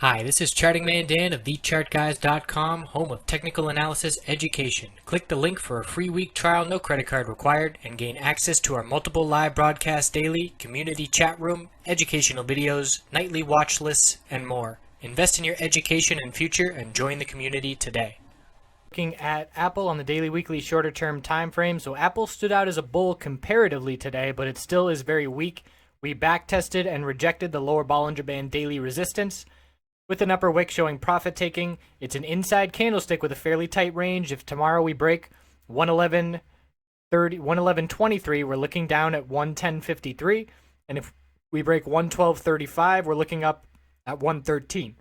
Hi, this is Charting Man Dan of TheChartGuys.com, home of technical analysis education. Click the link for a free week trial, no credit card required, and gain access to our multiple live broadcasts daily, community chat room, educational videos, nightly watch lists, and more. Invest in your education and future and join the community today. Looking at Apple on the daily, weekly, shorter term time frame. So Apple stood out as a bull comparatively today, but it still is very weak. We back tested and rejected the lower Bollinger Band daily resistance, with an upper wick showing profit taking. It's an inside candlestick with a fairly tight range. If tomorrow we break 111.23, we're looking down at 110.53. And if we break 112.35, we're looking up at 113.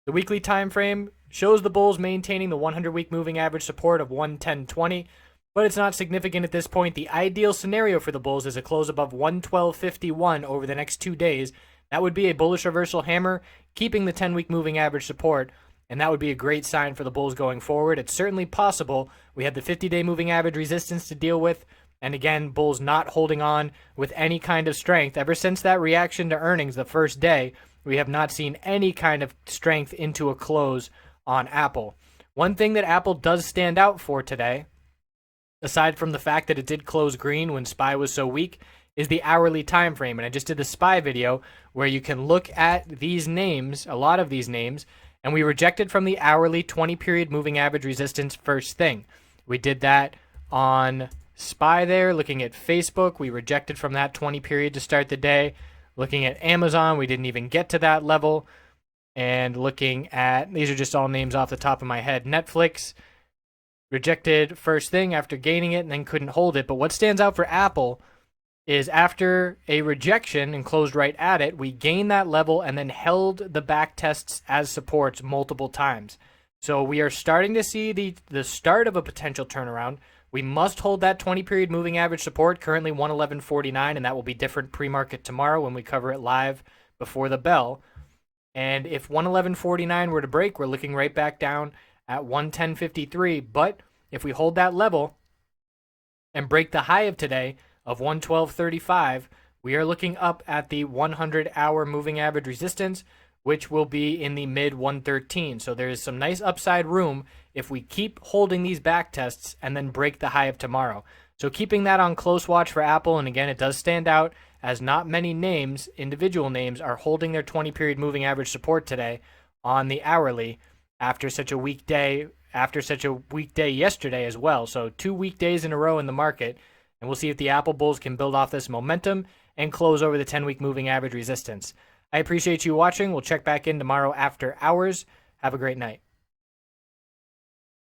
The weekly time frame shows the bulls maintaining the 100-week moving average support of 110.20, but it's not significant at this point. The ideal scenario for the bulls is a close above 112.51 over the next 2 days. That would be a bullish reversal hammer, keeping the 10-week moving average support, and that would be a great sign for the bulls going forward. It's certainly possible. We have the 50-day moving average resistance to deal with, and again, bulls not holding on with any kind of strength. Ever since that reaction to earnings the first day, we have not seen any kind of strength into a close on Apple. One thing that Apple does stand out for today, aside from the fact that it did close green when SPY was so weak, is the hourly time frame. And I just did the SPY video where you can look at these names, a lot of these names, and we rejected from the hourly 20-period moving average resistance first thing. We did that on SPY there. Looking at Facebook, we rejected from that 20 period to start the day. Looking at Amazon, we didn't even get to that level. And looking at, these are just all names off the top of my head, Netflix rejected first thing after gaining it and then couldn't hold it. But what stands out for Apple is after a rejection and closed right at it, we gained that level and then held the back tests as supports multiple times. So we are starting to see the start of a potential turnaround. We must hold that 20-period moving average support, currently 111.49, and that will be different pre-market tomorrow when we cover it live before the bell. And if 111.49 were to break, we're looking right back down at 110.53. But if we hold that level and break the high of today of 112.35, we are looking up at the 100-hour moving average resistance, which will be in the mid 113. So there is some nice upside room if we keep holding these back tests and then break the high of tomorrow. So keeping that on close watch for Apple, and again, it does stand out as not many names, individual names, are holding their 20-period moving average support today on the hourly after such a weak day, yesterday as well. So 2 weekdays in a row in the market. And we'll see if the Apple bulls can build off this momentum and close over the 10-week moving average resistance. I appreciate you watching. We'll check back in tomorrow after hours. Have a great night.